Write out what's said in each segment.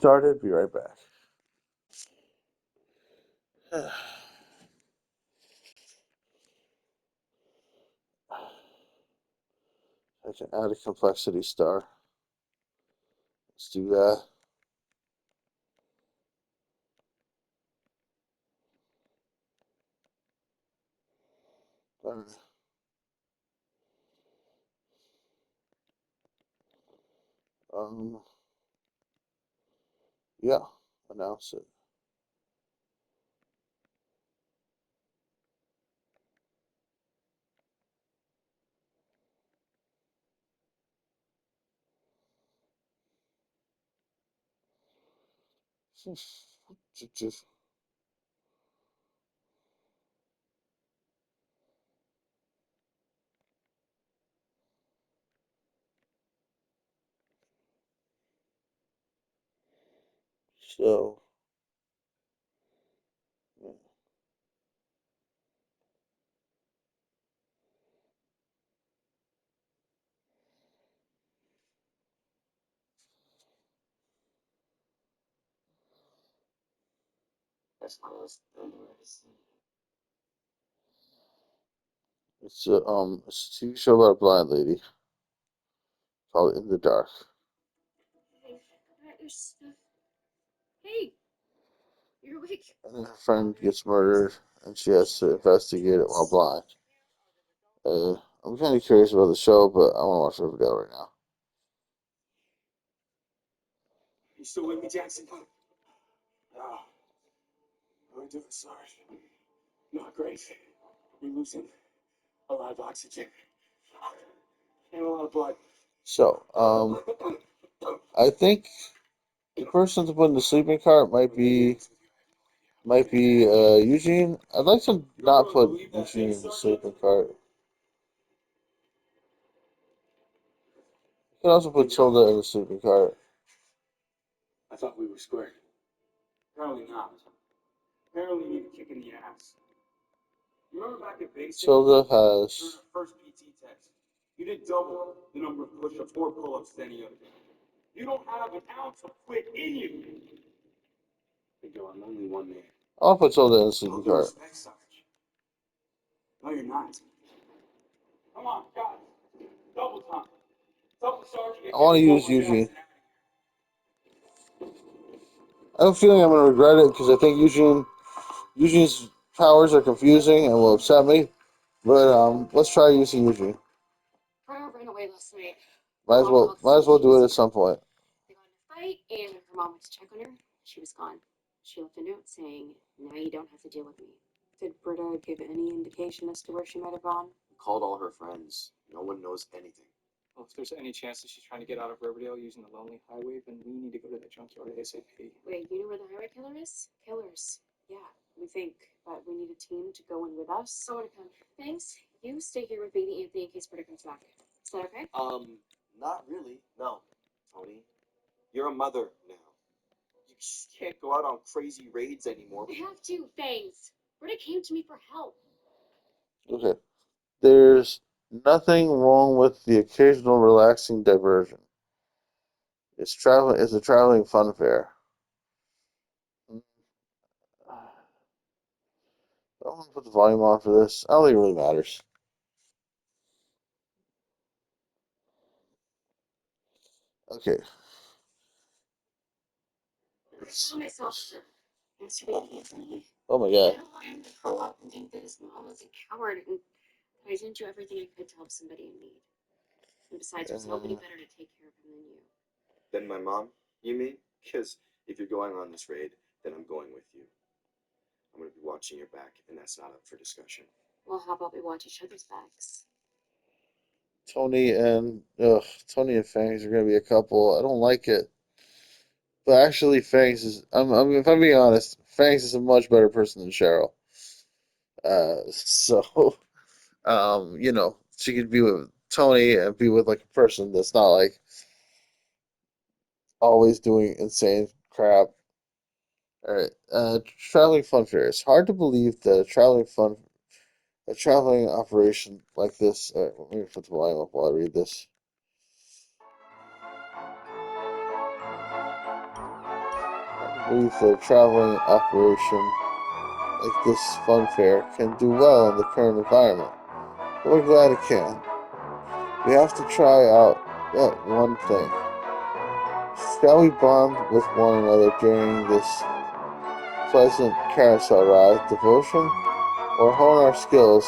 Started. Be right back. I can add a complexity star. Let's do that. Alright. Um, yeah, announce it. So, it's a TV show about a blind lady called In the Dark. Hey, you're awake. And then her friend gets murdered, and she has to investigate it while blind. I'm kind of curious about the show, but I want to watch the video right now. You still with me, Jackson? Oh, how are we doing, Sarge? Not great. We're losing a lot of oxygen and a lot of blood. So, I think the person to put in the sleeping cart might be Eugene. I'd like to not put Eugene in the sleeping cart. You could also put Tilda in the sleeping cart. I thought we were squared. Apparently not. Apparently you need a kick in the ass. You remember back at basic? Tilda During has. our first PT test, you did double the number of push-ups or pull-ups than any other. You don't have an ounce of quit in you. But yo, I'm only one man. I want to put Tilda in the All sleeping due cart. respect, Sarge. No, you're not. Come on, guys. Double time. Double Sarge. I want to use Eugene. I have a feeling I'm going to regret it because I think Eugene's powers are confusing and will upset me. But let's try using Eugene. Pryor ran away last night. Might as well do it at some point. They got in a fight, and her mom went to check on her. She was gone. She left a note saying, "Now you don't have to deal with me." Did Britta give any indication as to where she might have gone? Called all her friends. No one knows anything. Well, if there's any chance that she's trying to get out of Riverdale using the lonely highway, then we need to go to the junkyard ASAP. Wait, you know where the highway killer is? Killers. Yeah, we think, but we need a team to go in with us. I want to come. Thanks. You stay here with Baby Anthony in case Britta comes back. Is that okay? Not really. No, Tony. You're a mother now. You just can't go out on crazy raids anymore. We have to. Thanks. Britta came to me for help. Okay. There's nothing wrong with the occasional relaxing diversion. It's a traveling fun fair. I want to put the volume on for this. I don't think it really matters. Okay. I myself It's really Anthony. Oh my I god. don't want him to grow up and think that his mom was a coward and that I didn't do everything I could to help somebody in need. And besides, there's nobody better to take care of him than you. Then my mom, you mean? Because if you're going on this raid, then I'm going with you. I'm going to be watching your back, and that's not up for discussion. Well, how about we watch each other's backs? Tony and Fangs are gonna be a couple. I don't like it, but actually, Fangs is. If I'm being honest, Fangs is a much better person than Cheryl. So she could be with Tony and be with like a person that's not like always doing insane crap. All right. Traveling fun fair. It's hard to believe that a traveling operation like this. All right, let me put the volume up while I read this. believe that a traveling operation like this fun fair can do well in the current environment. But we're glad it can. We have to try out that one thing. Shall we bond with one another during this pleasant carousel ride, devotion, or hone our skills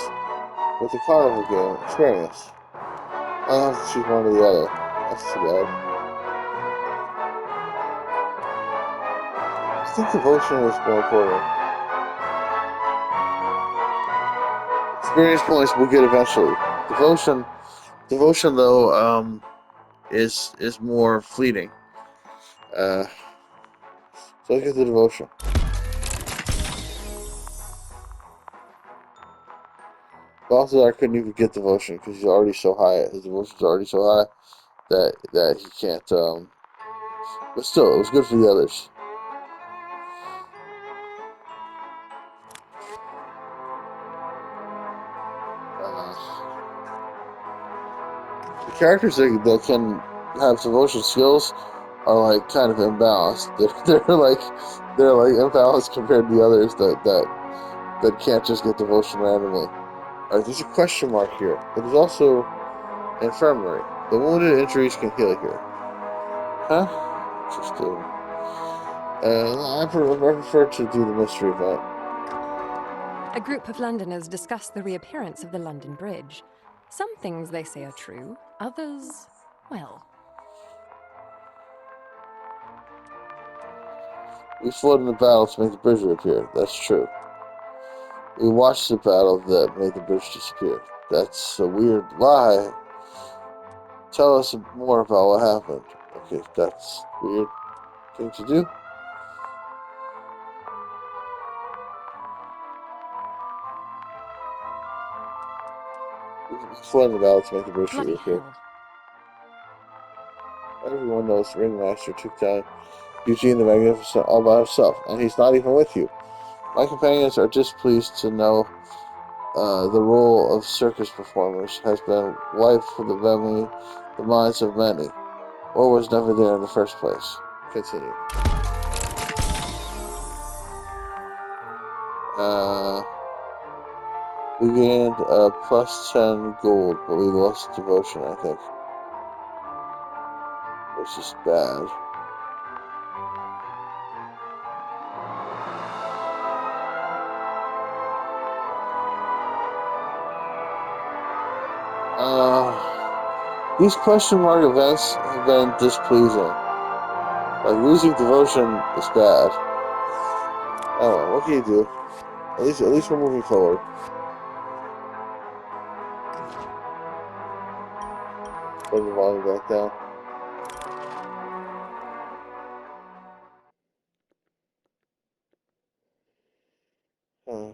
with the carnival game experience? I'll have to choose one or the other. That's too bad. I think devotion is more important. Experience points we'll get eventually. Devotion though, is more fleeting. Uh, so let's get the devotion. Balthazar couldn't even get devotion because he's already so high. His devotion's already so high that he can't. But still, it was good for the others. Uh, the characters that can have devotion skills are like kind of imbalanced. They're like imbalanced compared to the others that can't just get devotion randomly. All right, there's a question mark here, but there's also infirmary. The wounded injuries can heal here. Huh? Interesting. I prefer to do the mystery event. A group of Londoners discuss the reappearance of the London Bridge. Some things they say are true, others, well. We fought in the battle to make the bridge reappear. That's true. We watched the battle that made the bridge disappear. That's a weird lie. Tell us more about what happened. Okay, that's a weird thing to do. We fought in the battle to make the bridge Bloody reappear. hell. Everyone knows the Ringmaster took down Eugene the Magnificent all by himself, and he's not even with you. My companions are displeased to know the role of circus performers has been wiped from the minds of many, or was never there in the first place. Continue. Uh, we gained plus 10 gold, but we lost devotion, I think, which is bad. These question mark events have been displeasing. Like losing devotion is bad. Oh well, what can you do? At least we're moving forward. Bring the volume back down. Uh,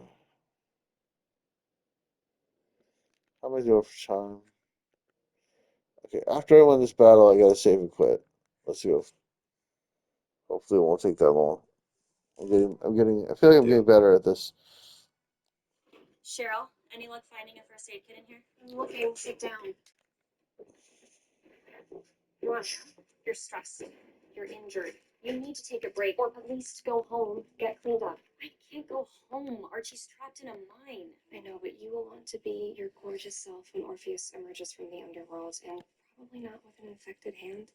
how am I doing for time? Okay, after I win this battle, I gotta save and quit. Let's go. Hopefully, it won't take that long. I feel like I'm getting better at this. Cheryl, any luck finding a first aid kit in here? I'm looking. Sit down. You're stressed. You're injured. You need to take a break, or at least go home, get cleaned up. I can't go home. Archie's trapped in a mine. I know, but you will want to be your gorgeous self when Orpheus emerges from the underworld, and probably not with an infected hand.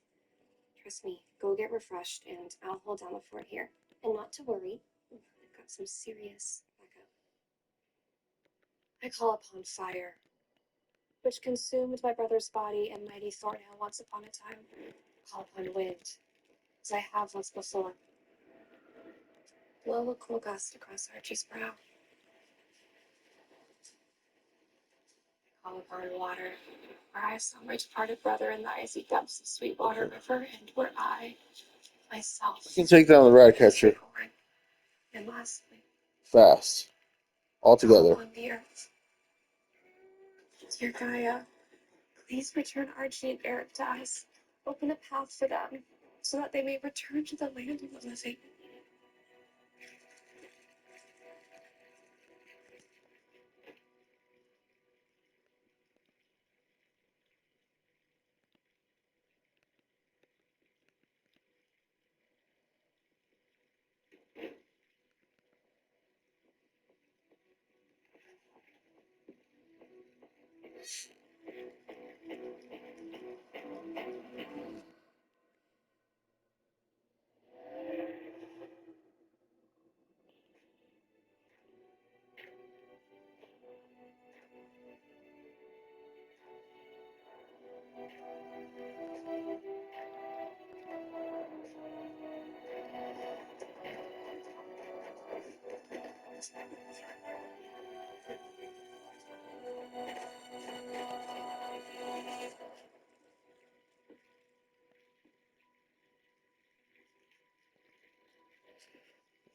Trust me, go get refreshed, and I'll hold down the fort here. And not to worry, I've got some serious backup. I call upon fire, which consumed my brother's body and mighty Thornhill once upon a time. Call upon wind, as I have once before. Blow a cool gust across Archie's brow. Call upon water, where I saw my departed brother in the icy depths of Sweetwater River, and where I, myself, I can take down the rat catcher and lastly, fast, all call together. upon the earth. Dear Gaia, please return Archie and Eric to us. Open a path for them, so that they may return to the land of the living.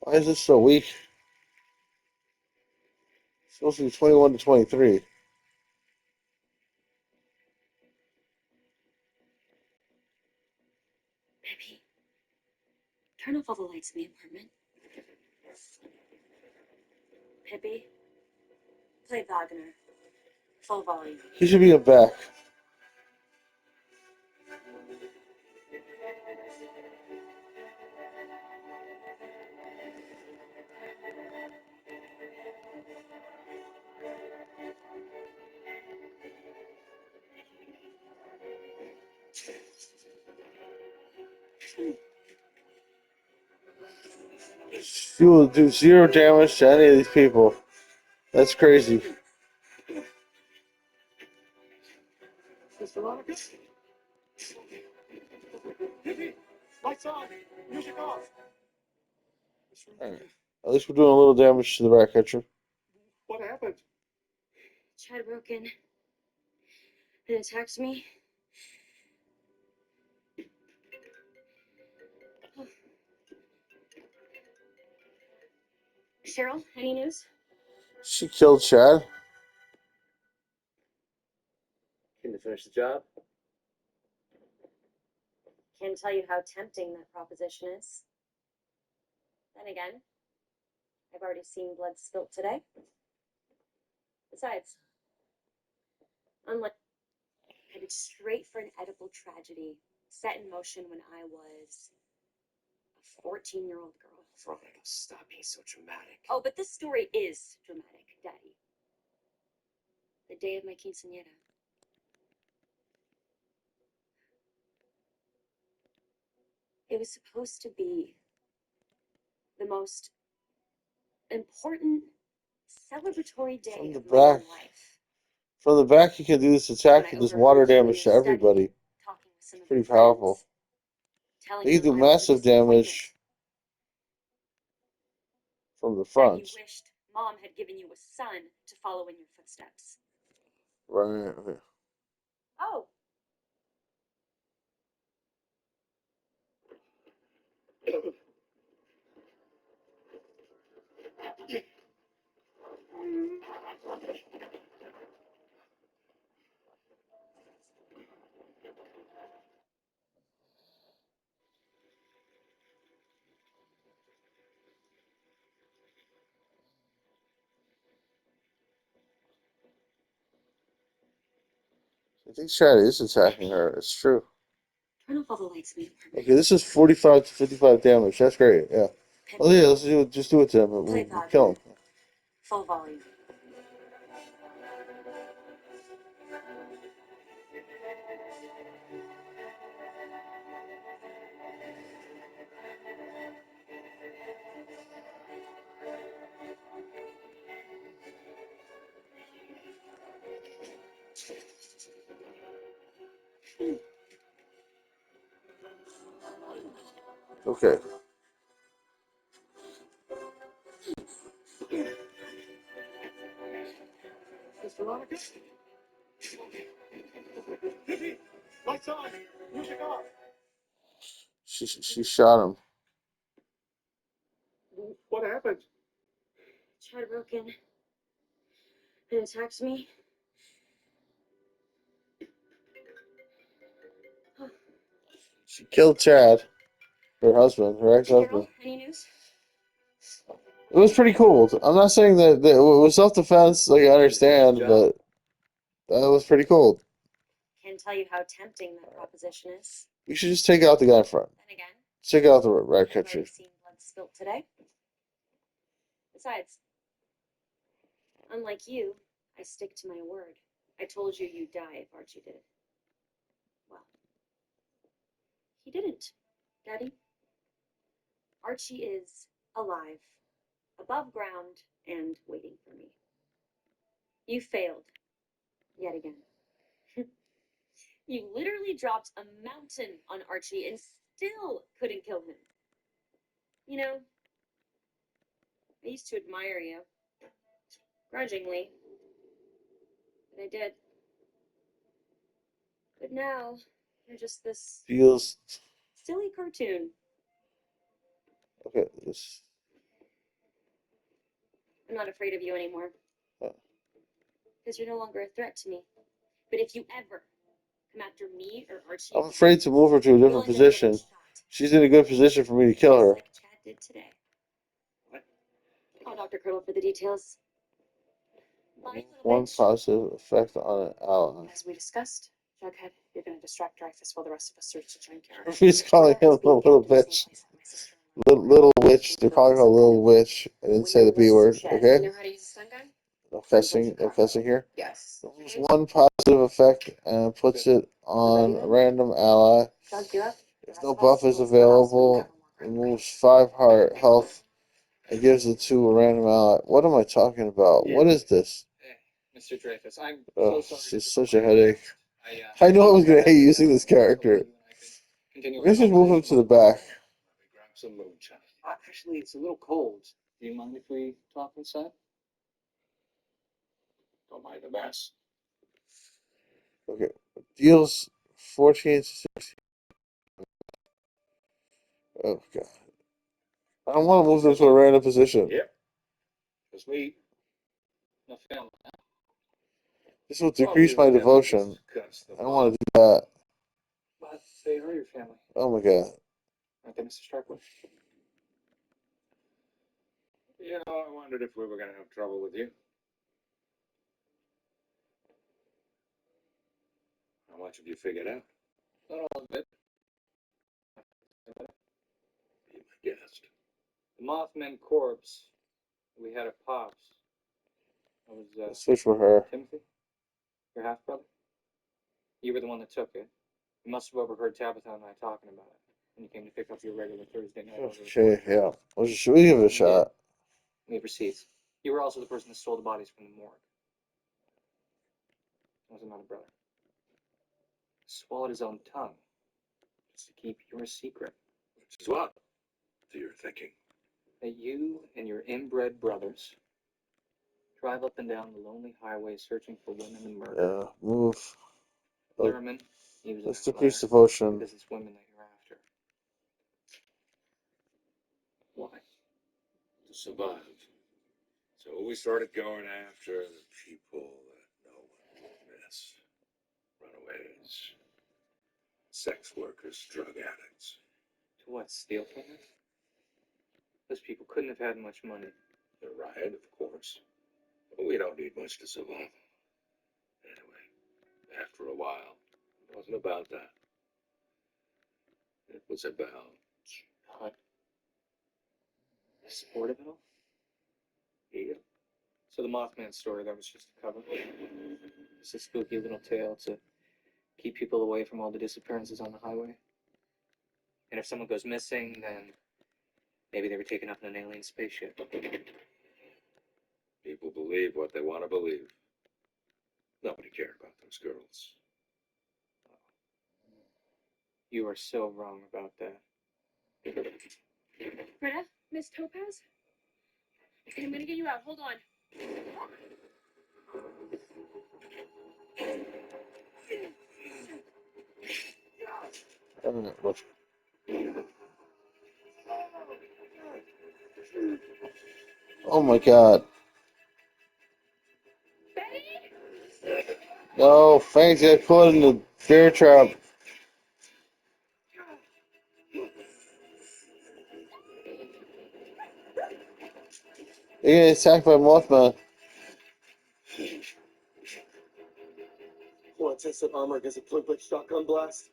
Why is this so weak? It's supposed to be 21 to 23. Baby, turn off all the lights in the apartment. Pippi, play Wagner. Full volume. He should be a back. She will do zero damage to any of these people. That's crazy. Miss Veronica? Pippi, lights on, music off. Miss Veronica, At least we're doing a little damage to the rat catcher. what happened? Chad broke in and attacked me. Cheryl, any news? She killed Chad. Can you finish the job? Can't tell you how tempting that proposition is. Then again, I've already seen blood spilt today. Besides, unlike headed straight for an edible tragedy set in motion when I was a 14-year-old girl. Veronica, stop being so dramatic. Oh, but this story is dramatic, Daddy. The day of my quinceañera. It was supposed to be the most important celebratory day From the of my young back. life. From the back, he can do this attack and does water damage to everybody. Talking with some of Pretty your friends, powerful. telling He can them do I was a massive disappointment, damage from the that front. you wished Mom had given you a son to follow in your footsteps. Right. Oh, I think Chad is attacking her. It's true. turn off all the lights in the apartment. Okay, this is 45 to 55 damage. That's great. Yeah. Oh yeah, let's do it. Just do it to him. We'll kill him. Full volume. Okay. Miss Veronica? Pippi, lights on, music off. She shot him. What happened? Chad broke in and attacked me. She killed Chad, her husband, her ex-husband. Cheryl, any news? It was pretty cool. I'm not saying that it was self-defense. Like I understand, but that was pretty cool. Can't tell you how tempting that proposition is. We should just take out the guy in front. Then again, Take out the rat I've catcher. already seen blood spilt today. Besides, unlike you, I stick to my word. I told you you'd die if Archie did. Well, he didn't, Daddy. Archie is alive, above ground, and waiting for me. You failed, yet again. You literally dropped a mountain on Archie and still couldn't kill him. You know, I used to admire you. Grudgingly. But I did. But now, you're just this Feels silly cartoon. okay. This I'm not afraid of you anymore. Uh. Because you're no longer a threat to me. But if you ever come after me or Archie, I'm afraid to move her to a different position. She's in a good position for me to kill her. like Chad did today. What? Call Dr. Curdle for the details. Bye, One little bitch. positive effect on an ally. As we discussed, Jughead, you're going to distract Dreyfus while the rest of us search the junkyard. He's calling him a little bitch. Little witch. They're calling her a little witch. I didn't say the B word. Okay. You know how to use a stun gun? Offensing here. Yes. Removes one positive effect and puts it on a random ally. If no buff is available, removes 5 heart health and gives it to a random ally. What am I talking about? What is this? Mr. Dreyfus, I'm Oh, so sorry. it's such a headache. I know I was gonna hate using this character. Continue Let's just move him to the back. grab some moonshine. Actually, it's a little cold. Do you mind if we talk inside? Don't mind the mess. Okay. Deals 14 to 16. Oh god. I don't want to move them to a random position. Yep. Just me. No family. This will decrease my devotion. I don't want to do that. But they are your family. Oh my god. Aren't they, Mr. Starkwood? You know, I wondered if we were going to have trouble with you. How much have you figured out? Not all of it. Be my guest. The Mothman corpse we had at Pops. That was Let's switch for her. Timothy, your half brother. You were the one that took it. You must have overheard Tabitha and I talking about it when you came to pick up your regular Thursday night. Okay, yeah. Well, should we give it a shot? We have receipts. You were also the person that stole the bodies from the morgue. That was another brother. Swallowed his own tongue just to keep your secret. Which is what? So you're thinking that you and your inbred brothers drive up and down the lonely highway searching for women and murder. Yeah, move. Lerman, he was Let's an decrease outlier devotion. because it's women that you're after. Why? To survive. So we started going after the people that no one would miss. Runaways, sex workers, drug addicts. To what, steal from them? Those people couldn't have had much money. They're right, of course. But we don't need much to survive. Anyway, after a while, it wasn't about that. It was about what? The sport of it all? Yeah. So the Mothman story, that was just a cover. It's a spooky little tale to keep people away from all the disappearances on the highway. And if someone goes missing, then maybe they were taken up in an alien spaceship. People believe what they want to believe. Nobody cared about those girls. You are so wrong about that. Greta, Miss Topaz? I'm gonna get you out. Hold on. Oh my god. No, Fangs got caught in the bear trap. You're getting attacked by Mothman. Want to test that armor against a point-blank shotgun blast?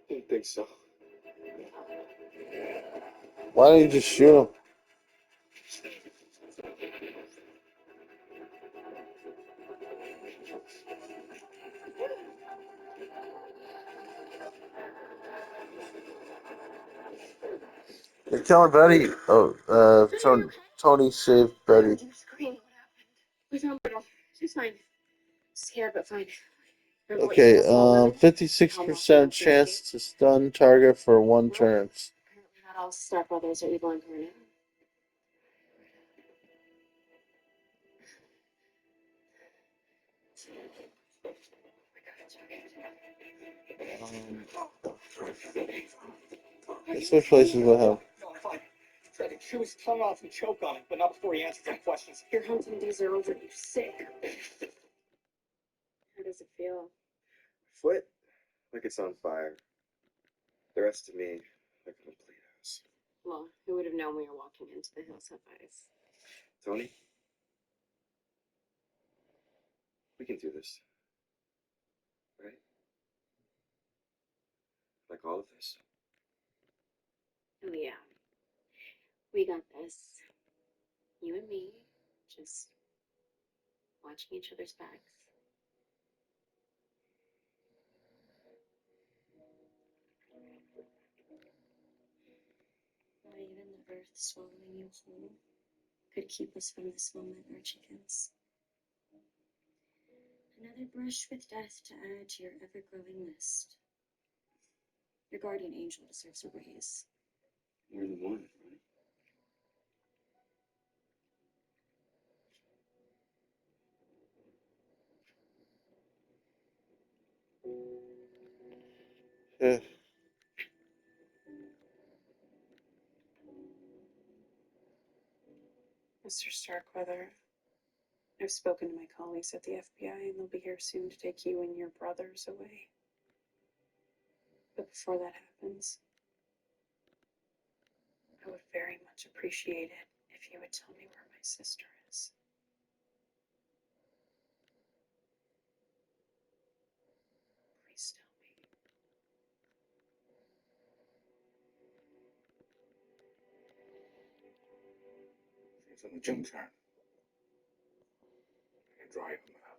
Didn't think so. Why don't you just shoot him? They're killing Betty. Oh, Tony saved Betty. Did you scream? What happened? We found Britta. She's fine. Scared, but fine. Remember what you Okay, told us about Lerman? 56% chance to stun target for 1 turn. Apparently not all Stark brothers are evil incarnate. Let's switch places with him. She was tongue off and choke on it, but not before he answered some questions. Your hunting days are over, you sick. How does it feel? Foot, like it's on fire. The rest of me, like a complete house. Well, who would have known we were walking into the hills of ice? Tony, we can do this. Right? Like all of this. Oh, yeah. We got this. You and me, just watching each other's backs. Not even the earth swallowing you whole could keep us from this moment, our chickens. Another brush with death to add to your ever-growing list. Your guardian angel deserves a raise. More than one, right? Yeah. Mr. Starkweather, I've spoken to my colleagues at the FBI, and they'll be here soon to take you and your brothers away. But before that happens, I would very much appreciate it if you would tell me where my sister is. Please tell me. She's in the junkyard. I can drive him out.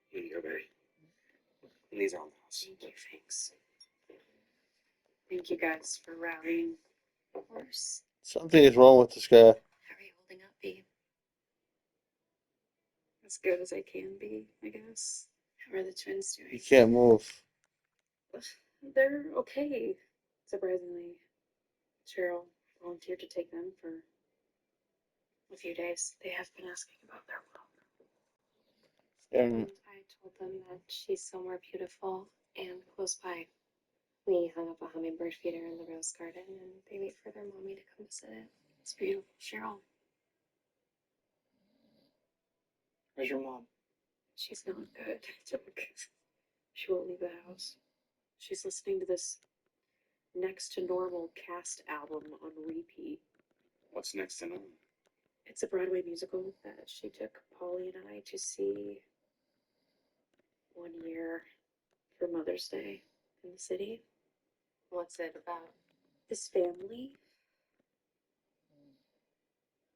Here you go, baby. And these are on the house. Thank you, thanks. Thank you guys for rallying. Of course. Something is wrong with this guy. How are you holding up, B? As good as I can be, I guess. How are the twins He doing? can't move. They're okay, surprisingly. Cheryl volunteered to take them for a few days. They have been asking about their mom. And And I told them that she's somewhere beautiful and close by. We hung up a hummingbird feeder in the rose garden, and they wait for their mommy to come visit it. It's beautiful, Cheryl. Where's your mom? She's not good. She won't leave the house. She's listening to this Next to Normal cast album on repeat. What's next to know? It's a Broadway musical that she took Polly and I to see 1 year for Mother's Day in the city. What's it about? This family,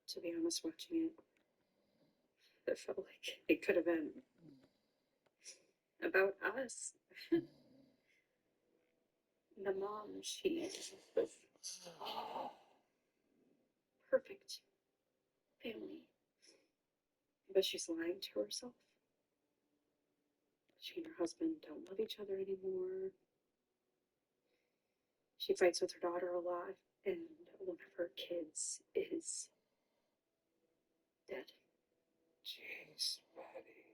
to be honest, watching it, it felt like it could have been about us. The mom, she was perfect family, but she's lying to herself. She and her husband don't love each other anymore. She fights with her daughter a lot, and one of her kids is dead. Jeez, Maddie.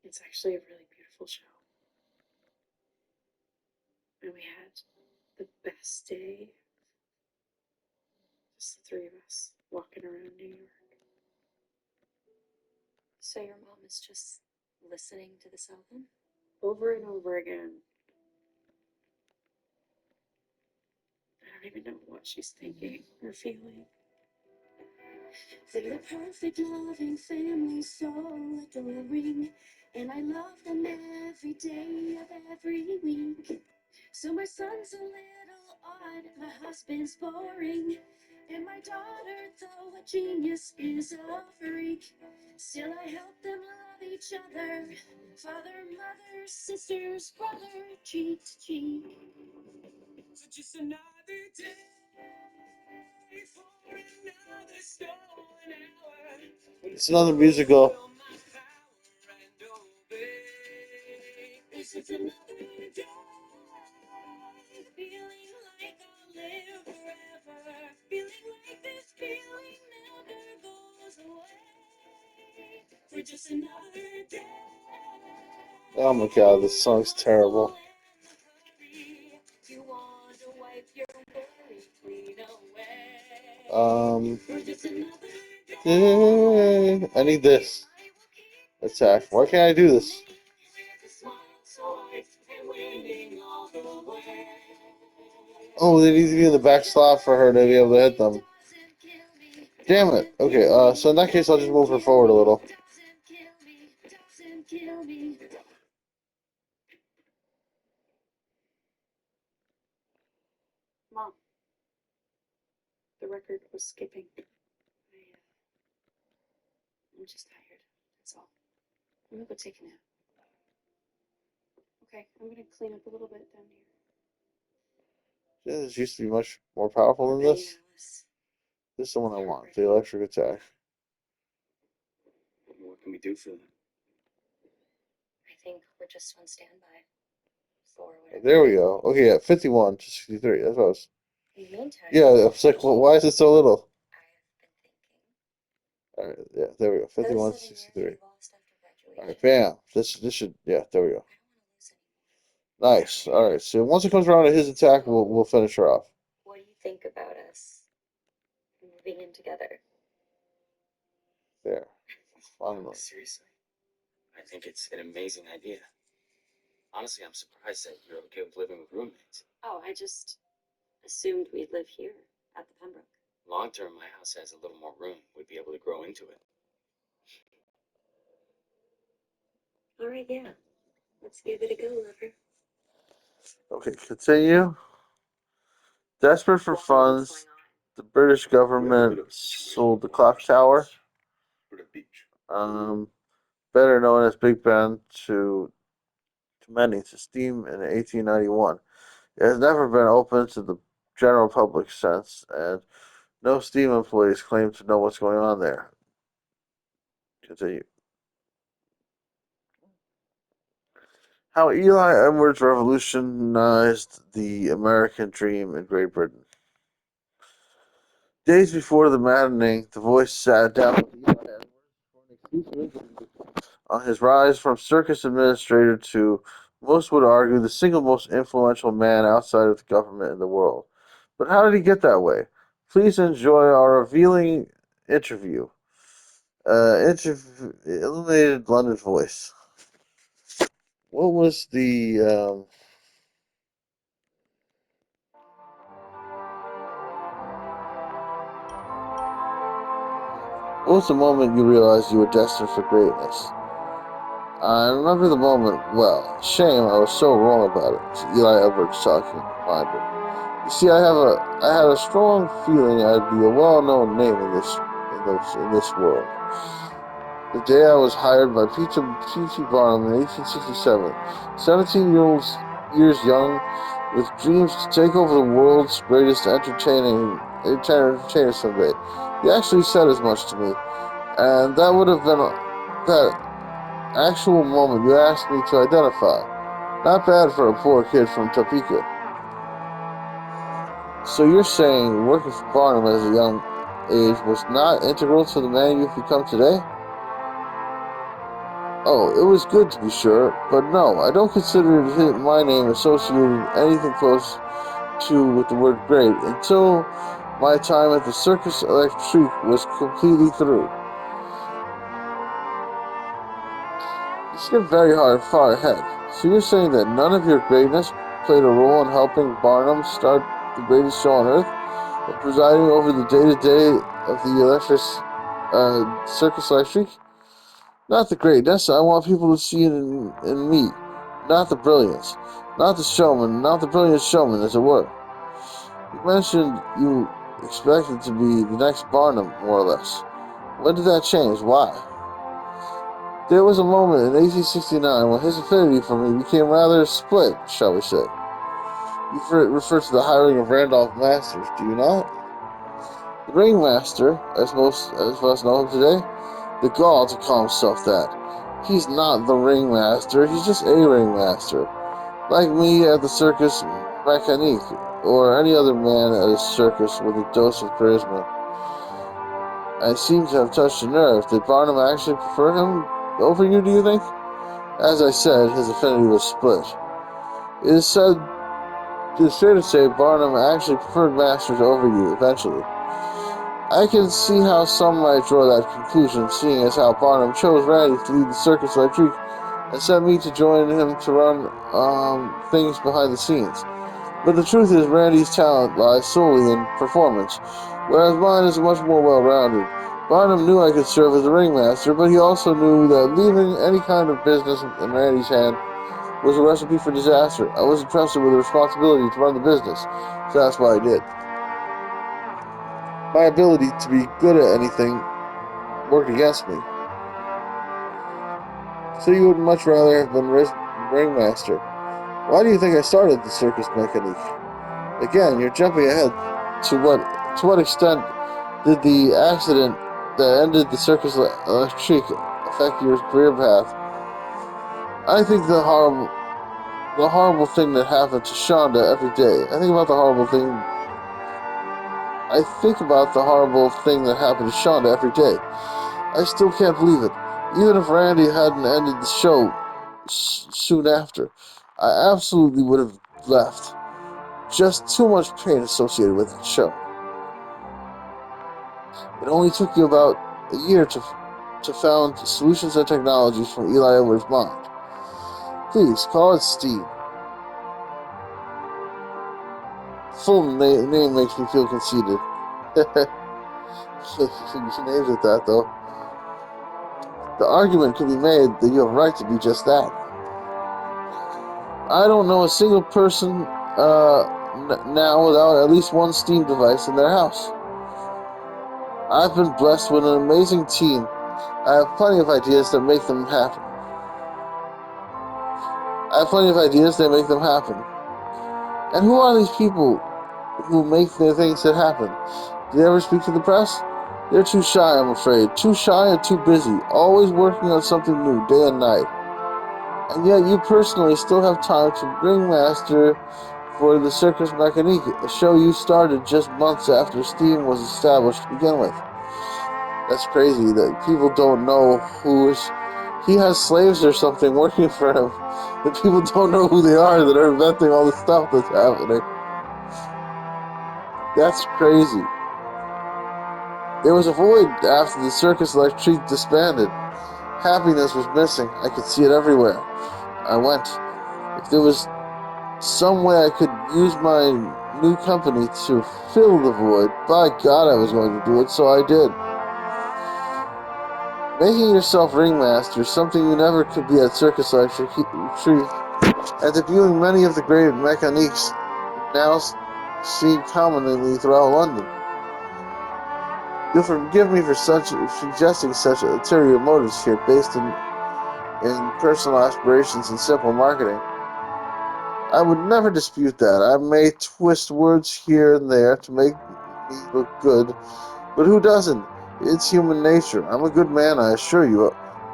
It's actually a really beautiful show. And we had the best day. Just the three of us walking around New York. So your mom is just listening to this album? Over and over again. I don't even know what she's thinking or feeling. They're the perfect loving family, so adoring. And I love them every day of every week. So my son's a little odd, my husband's boring. And my daughter, though a genius, is a freak. Still I help them love each other. Father, mother, sisters, brother, cheek to cheek. So just another day for another stolen hour. It's another musical. Feel my power and obey. This is another day. Feeling like I'll live forever. Feeling like this feeling never goes away. For just another day. Oh my god, this song's terrible. You want to wipe your worries clean away. For just another day. I need this attack. Why can't I do this? Oh, they need to be in the back slot for her to be able to hit them. Damn it. Okay, so in that case, I'll just move her forward a little. Mom, the record was skipping. I'm just tired. That's all. I'm gonna go take a nap. Okay, I'm gonna clean up a little bit down here. Yeah, this used to be much more powerful than this. This is the one I want. The electric attack. What can we do for them? I think we're just on standby for whatever. There we go. Okay, yeah, 51 to 63. That's what I was. In the meantime, Yeah, I was like, well, why is it so little? I have been thinking. Alright, yeah, there we go. Those 51 to 7 years 63. we lost after graduation. Alright, bam. This should, yeah, there we go. I don't want to lose anymore. Nice. Alright, so once it comes around to his attack, we'll finish her off. What do you think about us moving in together? There. Finally. Seriously, I think it's an amazing idea. Honestly, I'm surprised that you're okay with living with roommates. Oh, I just assumed we'd live here at the Pembroke. Long term, my house has a little more room. We'd be able to grow into it. All right, yeah. Let's give it a go, lover. Okay, continue. Desperate for funds, the British government sold the clock tower, um, better known as Big Ben, to many to steam in 1891. It has never been open to the general public since, and no steam employees claim to know what's going on there. Continue. How Eli Edwards revolutionized the American dream in Great Britain. Days before the maddening, the voice sat down with Eli Edwards for an exclusive interview on his rise from circus administrator to, most would argue, the single most influential man outside of the government in the world. But how did he get that way? Please enjoy our revealing interview. Illuminated London voice. What was the what was the moment you realized you were destined for greatness? I remember the moment well. Shame I was so wrong about it. It's Eli Edwards talking, reminder. You see, I had a strong feeling I'd be a well-known name in this world. The day I was hired by P.T. Barnum in 1867, 17 years young, with dreams to take over the world's greatest entertainer someday. He actually said as much to me, and that would have been that actual moment you asked me to identify. Not bad for a poor kid from Topeka. So you're saying working for Barnum at a young age was not integral to the man you've become today? Oh, it was good to be sure, but no, I don't consider my name associated anything close to with the word great until my time at the Circus Electrique was completely through. You skip very far ahead. So you're saying that none of your greatness played a role in helping Barnum start the greatest show on earth, or presiding over the day-to-day of the Circus Electrique? Not the greatness. I want people to see it in me, not the brilliance, not the showman, not the brilliant showman, as it were. You mentioned you expected to be the next Barnum, more or less. When did that change? Why? There was a moment in 1869 when his affinity for me became rather split, shall we say. You refer to the hiring of Randolph Masters, do you not? The ringmaster, as most of us know him today, the gall to call himself that. He's not the ringmaster, he's just a ringmaster. Like me at the Circus Mécanique, or any other man at a circus with a dose of charisma. I seem to have touched a nerve. Did Barnum actually prefer him over you, do you think? As I said, his affinity was split. It is said, it is fair to say Barnum actually preferred Masters over you eventually. I can see how some might draw that conclusion, seeing as how Barnum chose Randy to lead the Circus Electrique and sent me to join him to run things behind the scenes. But the truth is, Randy's talent lies solely in performance, whereas mine is much more well-rounded. Barnum knew I could serve as a ringmaster, but he also knew that leaving any kind of business in Randy's hand was a recipe for disaster. I was entrusted with the responsibility to run the business, so that's what I did. My ability to be good at anything worked against me. So you would much rather have been ringmaster. Why do you think I started the Circus Mécanique? Again, you're jumping ahead. To what extent did the accident that ended the Circus Electrique affect your career path? I think the horrible thing that happened to Shonda every day. I think about the horrible thing that happened to Shonda every day. I still can't believe it. Even if Randy hadn't ended the show soon after, I absolutely would have left. Just too much pain associated with the show. It only took you about a year to found Solutions and Technologies from Eli Edwards' mind. Please, call it Steve. Full name makes me feel conceited. You named it that, though. The argument could be made that you have a right to be just that. I don't know a single person now without at least one Steam device in their house. I've been blessed with an amazing team. I have plenty of ideas that make them happen. And who are these people who make their things that happen? Do they ever speak to the press? They're too shy, I'm afraid. Too shy and too busy, always working on something new, day and night. And yet you personally still have time to ringmaster for the Circus Mécanique, a show you started just months after Steam was established to begin with. That's crazy that people don't know who is. He has slaves or something working for him. That people don't know who they are that are inventing all the stuff that's happening. That's crazy. There was a void after the Circus Electrique disbanded. Happiness was missing. I could see it everywhere. I went. If there was some way I could use my new company to fill the void, by God, I was going to do it, so I did. Making yourself ringmaster, something you never could be at Circus Electrique, and debuting many of the great mechaniques now seen commonly throughout London. You'll forgive me for suggesting such ulterior motives here, based in personal aspirations and simple marketing. I would never dispute that. I may twist words here and there to make me look good, but who doesn't? It's human nature. I'm a good man, I assure you,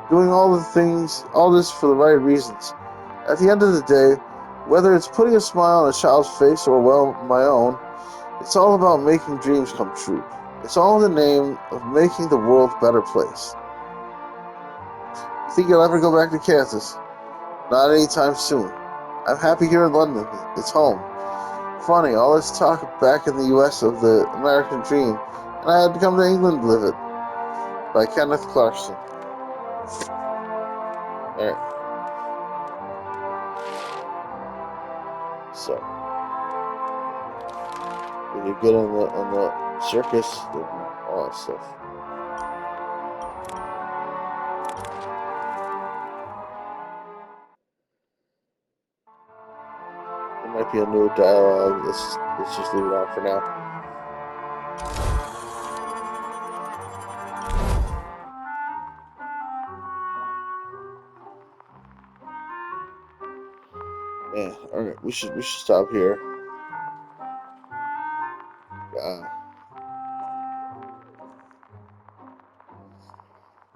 doing all this for the right reasons. At the end of the day, whether it's putting a smile on a child's face or, well, my own, it's all about making dreams come true. It's all in the name of making the world a better place. You think I'll ever go back to Kansas. Not anytime soon. I'm happy here in London. It's home. Funny, all this talk back in the US of the American dream, and I had to come to England to live it. By Kenneth Clarkson. Alright. So when you get on the circus and all that stuff. There might be a new dialogue. Let's just leave it on for now. Yeah, alright, we should stop here.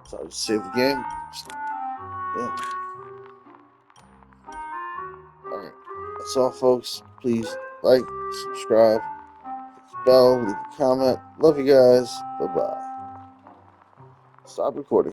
So I'll just save the game. Yeah. Alright. That's all folks. Please like, subscribe, bell, leave a comment. Love you guys. Bye bye. Stop recording.